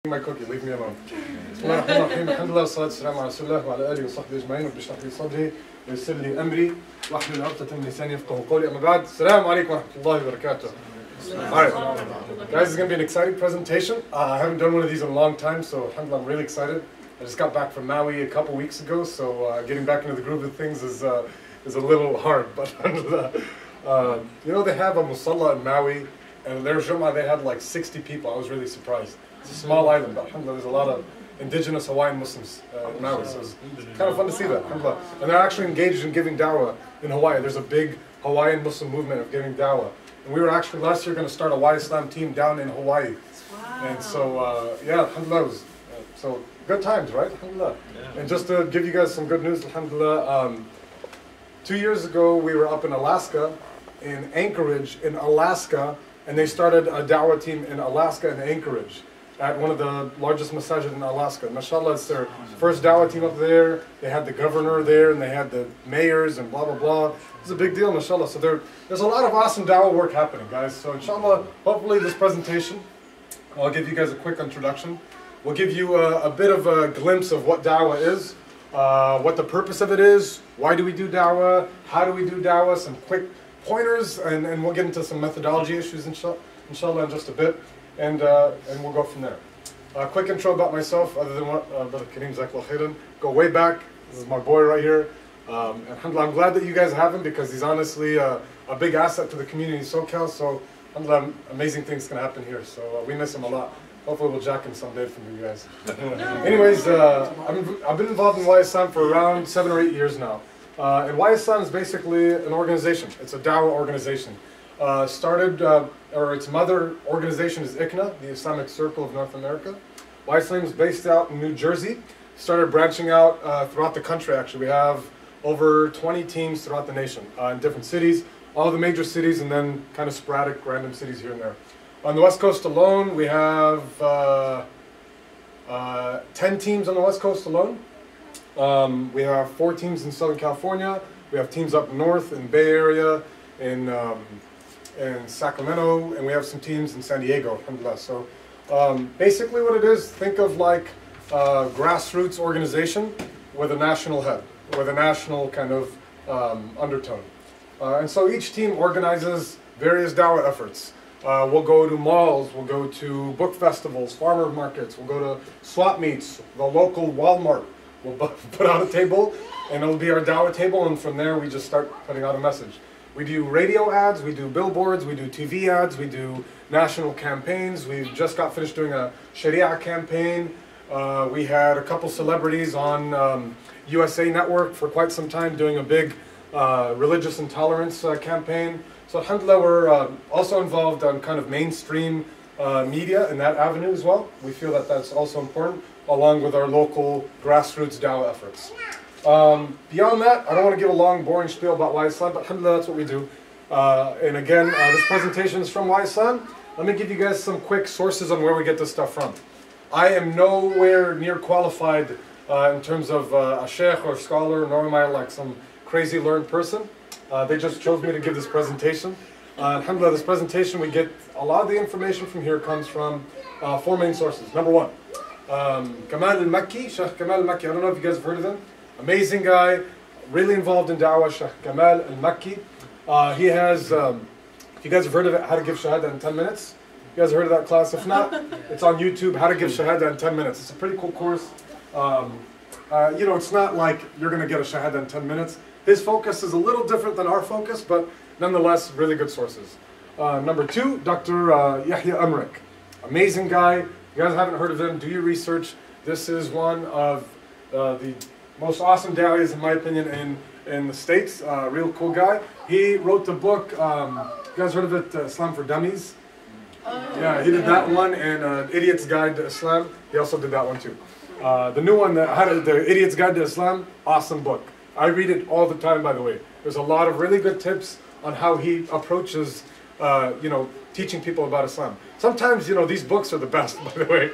My cookie, leave me alone. بسم الله الرحمن الرحيم الحمد لله والصلاة والسلام على رسول الله وعلى آله وصحبه أجمعين رب اشرح لي صدري ويسر لي أمري واحلل عقدة من لساني يفقهوا قولي أما بعد السلام عليكم ورحمة الله وبركاته. Alright, guys, it's going to be an exciting presentation. I haven't done one of these in a long time, so alhamdulillah, I'm really excited. I just got back from Maui a couple weeks ago, so getting back into the groove of things is a little hard. But you know, they have a musalla in Maui, and their Jum'ah they had like 60 people. I was really surprised. It's a small island, but alhamdulillah, there's a lot of indigenous Hawaiian Muslims in Maui, so it's kind of fun to see that. Alhamdulillah. And they're actually engaged in giving dawah in Hawaii. There's a big Hawaiian Muslim movement of giving dawah. And we were actually last year going to start a WhyIslam team down in Hawaii. Wow. And so, yeah, alhamdulillah, was, so good times, right? Alhamdulillah. Yeah. And just to give you guys some good news, alhamdulillah, 2 years ago we were up in Alaska, in Anchorage, in Alaska, and they started a dawah team in Alaska and Anchorage at one of the largest masajid in Alaska. MashaAllah, it's their first dawah team up there. They had the governor there, and they had the mayors and blah, blah, blah. It's a big deal, mashallah. So there's a lot of awesome dawah work happening, guys. So inshallah, hopefully this presentation, I'll give you guys a quick introduction. We'll give you a bit of a glimpse of what dawah is, what the purpose of it is, why do we do dawah, how do we do dawah, some quick pointers, and we'll get into some methodology issues, inshallah, in just a bit. And we'll go from there. Quick intro about myself, other than what Brother Kareem Zakla Khairan. Go way back. This is my boy right here. Alhamdulillah, I'm glad that you guys have him because he's honestly a big asset to the community in SoCal. So, alhamdulillah, amazing things can happen here. So we miss him a lot. Hopefully we'll jack him someday from you guys. Anyways, I've been involved in WhyIslam for around 7 or 8 years now. And WhyIslam is basically an organization. It's a dawah organization. Or its mother organization is ICNA, the Islamic Circle of North America. WhyIslam is based out in New Jersey. Started branching out throughout the country, actually. We have over 20 teams throughout the nation in different cities, all the major cities, and then kind of sporadic, random cities here and there. On the West Coast alone, we have 10 teams on the West Coast alone. We have 4 teams in Southern California. We have teams up north in Bay Area, in Sacramento, and we have some teams in San Diego, alhamdulillah. So basically what it is, think of like a grassroots organization with a national head, with a national kind of undertone. And so each team organizes various dawah efforts. We'll go to malls, we'll go to book festivals, farmer markets, we'll go to swap meets, the local Walmart. We'll put out a table, and it'll be our dawah table, and from there we just start putting out a message. We do radio ads, we do billboards, we do TV ads, we do national campaigns. We just got finished doing a Sharia campaign. We had a couple celebrities on USA Network for quite some time doing a big religious intolerance campaign. So alhamdulillah, we're also involved on kind of mainstream media in that avenue as well. We feel that that's also important, along with our local grassroots dawah efforts. Beyond that, I don't want to give a long, boring spiel about WhyIslam, but alhamdulillah, that's what we do. And again, this presentation is from WhyIslam. Let me give you guys some quick sources on where we get this stuff from. I am nowhere near qualified in terms of a sheikh or scholar, nor am I like some crazy learned person. They just chose me to give this presentation. Alhamdulillah, this presentation, we get a lot of the information from here comes from 4 main sources. Number 1, Kamal al-Makki, Sheikh Kamal al-Makki. I don't know if you guys have heard of him. Amazing guy, really involved in dawah, Sheikh Kamal al-Makki. He has, if you guys have heard of it, How to Give Shahada in 10 Minutes. You guys have heard of that class? If not, it's on YouTube, How to Give Shahada in 10 Minutes. It's a pretty cool course. You know, it's not like you're going to get a Shahada in 10 minutes. His focus is a little different than our focus, but nonetheless, really good sources. Number 2, Dr. Yahya Amrik. Amazing guy. If you guys haven't heard of him, do your research. This is one of the most awesome dawahs, in my opinion, in the States. Real cool guy. He wrote the book, you guys heard of it, Islam for Dummies? Yeah, he did that one, and Idiot's Guide to Islam. He also did that one too. The new one, the Idiot's Guide to Islam, awesome book. I read it all the time, by the way. There's a lot of really good tips on how he approaches, you know, teaching people about Islam. Sometimes, you know, these books are the best, by the way.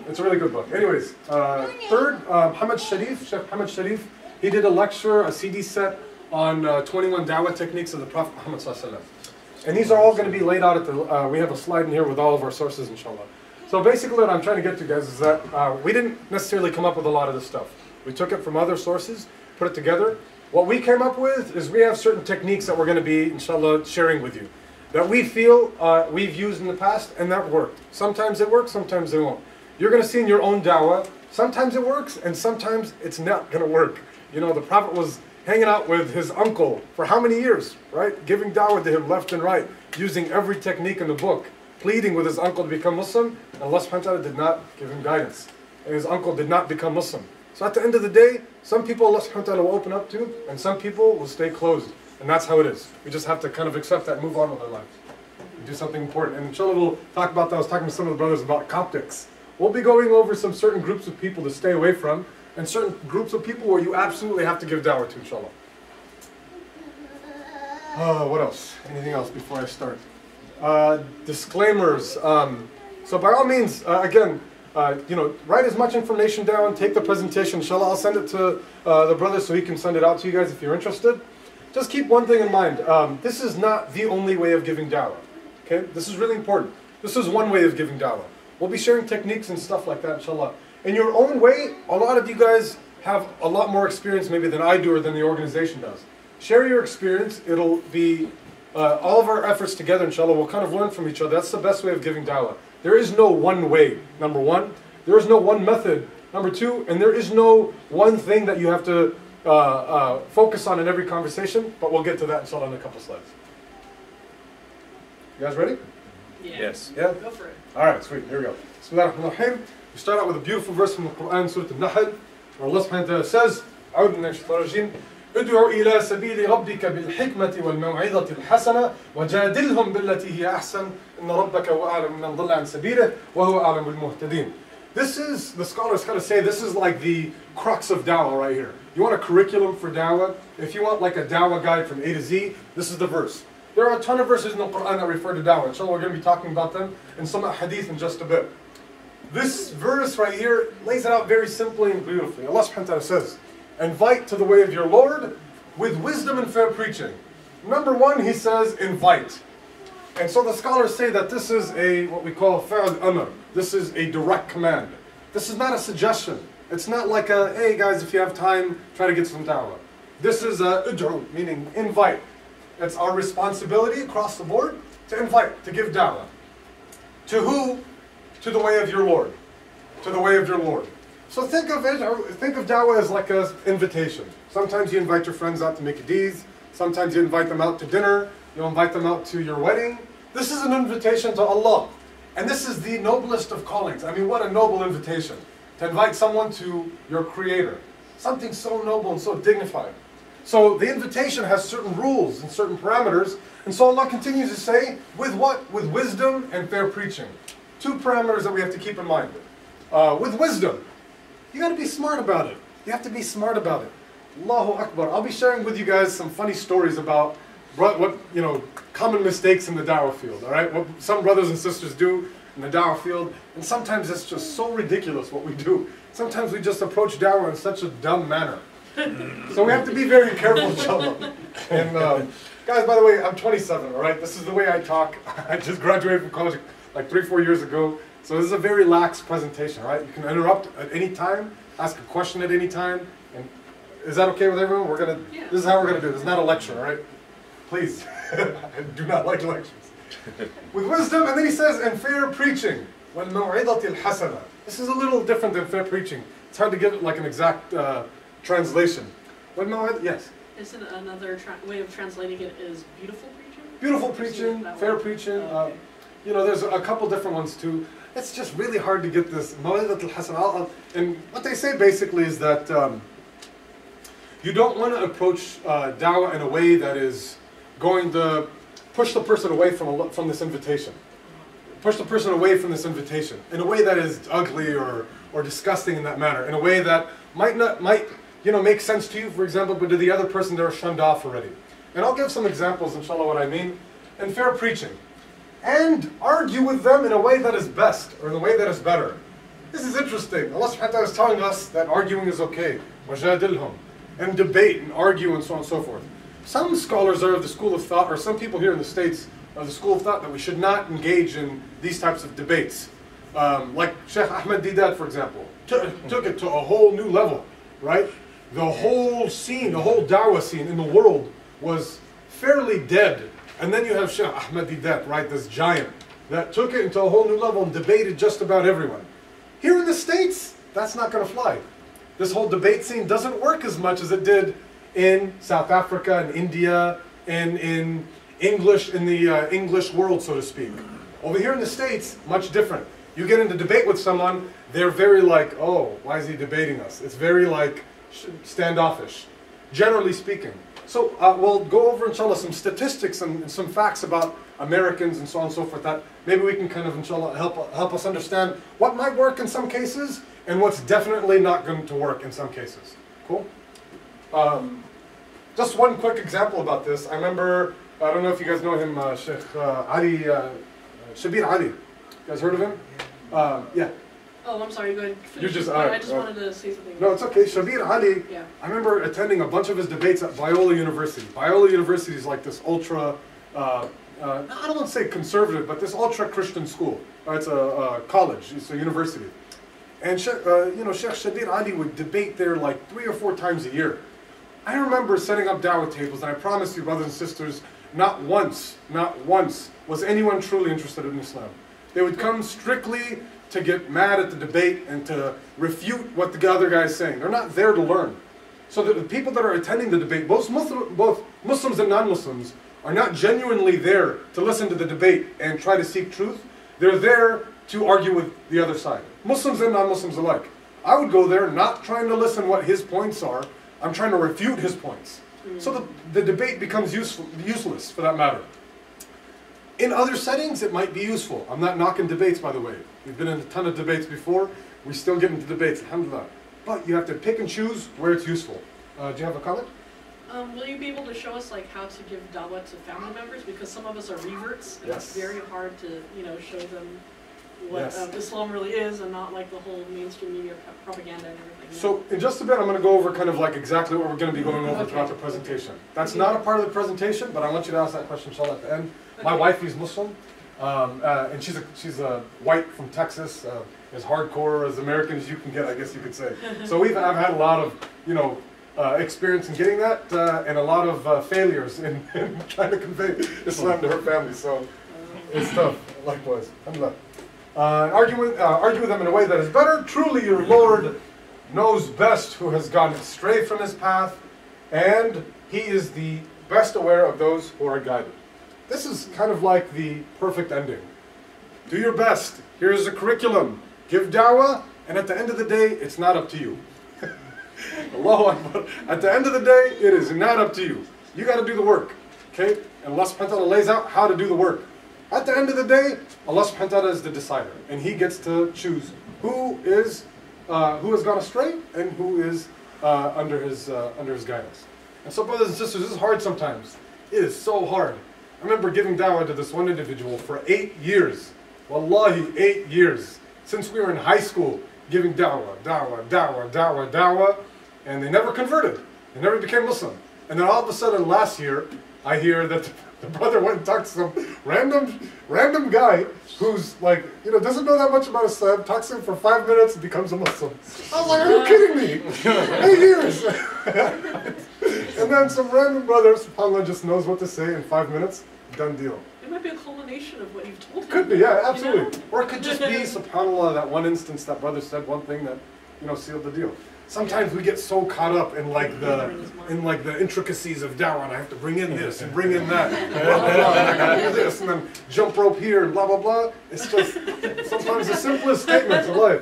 It's a really good book. Anyways, 3rd, Muhammad Sharif, Sheikh Muhammad Sharif. He did a lecture, a CD set on 21 dawah techniques of the Prophet Muhammad sallallahu alaihi wasallam. And these are all going to be laid out at the, we have a slide in here with all of our sources, inshallah. So basically what I'm trying to get to, guys, is that we didn't necessarily come up with a lot of this stuff. We took it from other sources, put it together. What we came up with is we have certain techniques that we're going to be, inshallah, sharing with you, that we feel we've used in the past and that worked. Sometimes it works, sometimes it won't. You're going to see in your own dawah, sometimes it works and sometimes it's not going to work. You know, the Prophet was hanging out with his uncle for how many years, right? Giving dawah to him left and right, using every technique in the book, pleading with his uncle to become Muslim, and Allah subhanahu wa ta'ala did not give him guidance. And his uncle did not become Muslim. So at the end of the day, some people Allah subhanahu wa ta'ala will open up to, and some people will stay closed. And that's how it is. We just have to kind of accept that and move on with our lives. Do something important. And inshallah we'll talk about that. I was talking to some of the brothers about Coptics. We'll be going over some certain groups of people to stay away from, and certain groups of people where you absolutely have to give dawah to, inshallah. What else? Anything else before I start? Disclaimers. So by all means, again, you know, write as much information down, take the presentation, inshallah. I'll send it to the brother so he can send it out to you guys if you're interested. Just keep one thing in mind. This is not the only way of giving dawah. Okay? This is really important. This is one way of giving dawah. We'll be sharing techniques and stuff like that, inshallah. In your own way, a lot of you guys have a lot more experience maybe than I do or than the organization does. Share your experience. It'll be all of our efforts together, inshallah. We'll kind of learn from each other. That's the best way of giving dawah. There is no one way, number one. There is no one method, number two. And there is no one thing that you have to focus on in every conversation. But we'll get to that, inshallah, in a couple slides. You guys ready? Yeah. Yes. Yeah? Go for it. All right, sweet. Here we go. Bismillah ar-Rahman ar-Rahim. We start out with a beautiful verse from the Quran, Surah Al-Nahl, where Allah subhanahu wa ta'ala says, أعوذ من الشيطان الرجيم ادعو إلى سبيل ربك بالحكمة والموعظة الحسنة وجادلهم بالتي هي أحسن إن ربك هو أعلم من ضل عن سبيله وهو أعلم بالمهتدين. This is, the scholars kind of say, this is like the crux of dawah right here. You want a curriculum for dawah? If you want like a dawah guide from A to Z, this is the verse. There are a ton of verses in the Quran that refer to dawah. Inshallah, we're going to be talking about them in some hadith in just a bit. This verse right here lays it out very simply and beautifully. Allah subhanahu wa ta'ala says, invite to the way of your Lord with wisdom and fair preaching. Number one, he says, invite. And so the scholars say that this is a, what we call fa'al amr. This is a direct command. This is not a suggestion. It's not like a, hey guys, if you have time, try to get some dawah. This is a ud'u, meaning invite. It's our responsibility across the board to invite, to give dawah. To who? To the way of your Lord. To the way of your Lord. So think of it, think of dawah as like an invitation. Sometimes you invite your friends out to make Eid. Sometimes you invite them out to dinner. You'll invite them out to your wedding. This is an invitation to Allah. And this is the noblest of callings. I mean, what a noble invitation. To invite someone to your Creator. Something so noble and so dignified. So the invitation has certain rules and certain parameters. And so Allah continues to say, with what? With wisdom and fair preaching. Two parameters that we have to keep in mind. With wisdom, you got to be smart about it. You have to be smart about it. Allahu Akbar. I'll be sharing with you guys some funny stories about what you know, common mistakes in the dawah field. All right, what some brothers and sisters do in the dawah field, and sometimes it's just so ridiculous what we do. Sometimes we just approach dawah in such a dumb manner. So we have to be very careful, inshallah. And guys, by the way, I'm 27. All right, this is the way I talk. I just graduated from college like 3-4 years ago. So this is a very lax presentation, right? You can interrupt at any time, ask a question at any time. And is that okay with everyone? We're gonna. Yeah. This is how we're gonna do it. This is not a lecture, all right? Please, I do not like lectures. With wisdom, and then he says, and fair preaching. وَالْمَوْعِظَةِ الْحَسَنَةِ. This is a little different than fair preaching. It's hard to get like an exact translation. Yes. Isn't another way of translating it is beautiful preaching? Beautiful preaching, fair preaching. Okay. You know, there's a couple different ones too. It's just really hard to get this. And what they say basically is that you don't want to approach dawah in a way that is going to push the person away from this invitation. Push the person away from this invitation in a way that is ugly or disgusting in that manner. In a way that might make sense to you, for example, but to the other person they're shunned off already. And I'll give some examples, inshallah, what I mean. And fair preaching. And argue with them in a way that is best, or in a way that is better. This is interesting. Allah subhanahu wa ta'ala is telling us that arguing is okay. وَجَادِلْهُمْ. And debate and argue and so on and so forth. Some scholars are of the school of thought, or some people here in the States are of the school of thought that we should not engage in these types of debates. Like Sheikh Ahmed Didat, for example, took it to a whole new level, right? The whole scene, the whole dawah scene in the world was fairly dead. And then you have Sheikh Ahmed Didat, right, this giant, that took it into a whole new level and debated just about everyone. Here in the States, that's not going to fly. This whole debate scene doesn't work as much as it did in South Africa and India and in English, in the English world, so to speak. Over here in the States, much different. You get into debate with someone, they're very like, oh, why is he debating us? It's very like standoffish, generally speaking. So we'll go over, inshallah, some statistics and some facts about Americans and so on and so forth that maybe we can kind of, inshallah, help us understand what might work in some cases and what's definitely not going to work in some cases. Cool? Just one quick example about this. I remember, I don't know if you guys know him, Sheikh Ali, Shabir Ali. You guys heard of him? Yeah. Oh, I'm sorry, go ahead. You just, I just wanted to say something. No, it's okay. Shabir Ali, Yeah. I remember attending a bunch of his debates at Biola University. Biola University is like this ultra, I don't want to say conservative, but this ultra-Christian school. It's a college, it's a university. And Sheikh Shabir Ali would debate there like 3 or 4 times a year. I remember setting up dawah tables, and I promise you, brothers and sisters, not once was anyone truly interested in Islam. They would come strictly to get mad at the debate and to refute what the other guy is saying. They're not there to learn. So the people that are attending the debate, both Muslims and non-Muslims, are not genuinely there to listen to the debate and try to seek truth. They're there to argue with the other side. Muslims and non-Muslims alike. I would go there not trying to listen what his points are. I'm trying to refute his points. So the debate becomes useless for that matter. In other settings, it might be useful. I'm not knocking debates, by the way. We've been in a ton of debates before. We still get into debates, alhamdulillah. But you have to pick and choose where it's useful. Do you have a comment? Will you be able to show us like how to give dawah to family members? Because some of us are reverts, and Yes. it's very hard to show them what Yes. Islam really is, and not like the whole mainstream media propaganda and everything. So in just a bit, I'm going to go over kind of like exactly what we're going to be going over throughout the presentation. That's not a part of the presentation, but I want you to ask that question, inshallah, at the end. My wife is Muslim, and she's a white from Texas, as hardcore as American as you can get, I guess you could say. So I've had a lot of experience in getting that, and a lot of failures in trying to convey Islam to her family. So it's tough. Likewise, alhamdulillah. Argue with them in a way that is better. Truly, your Lord knows best who has gone astray from his path, and he is the best aware of those who are guided. This is kind of like the perfect ending. Do your best. Here's the curriculum. Give dawah, and at the end of the day, it's not up to you. Allahu Akbar. At the end of the day, it is not up to you. You got to do the work. Okay? And Allah subhanahu wa ta'ala lays out how to do the work. At the end of the day, Allah subhanahu wa ta'ala is the decider, and He gets to choose who has gone astray and who is under His guidance. And so, brothers and sisters, this is hard sometimes. It is so hard. I remember giving dawah to this one individual for 8 years. Wallahi, 8 years. Since we were in high school, giving dawah, and they never converted. They never became Muslim. And then all of a sudden last year, I hear that the brother went and talked to some random guy who's like, doesn't know that much about Islam, talks to him for 5 minutes and becomes a Muslim. I was like, are you kidding me? 8 years! And then some random brother, subhanAllah, just knows what to say in 5 minutes, done deal. It might be a culmination of what you've told him. Could be, yeah, absolutely. Or it could just be, subhanAllah, that one instance that brother said one thing that, sealed the deal. Sometimes we get so caught up in like the intricacies of dawah, and I have to bring in this and bring in that, and blah blah blah, and I gotta do this, and then jump rope here and blah blah blah. It's just sometimes the simplest statements of life.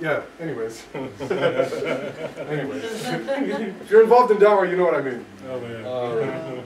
Yeah. Anyways. Anyways, if you're involved in dawah, you know what I mean. Oh man.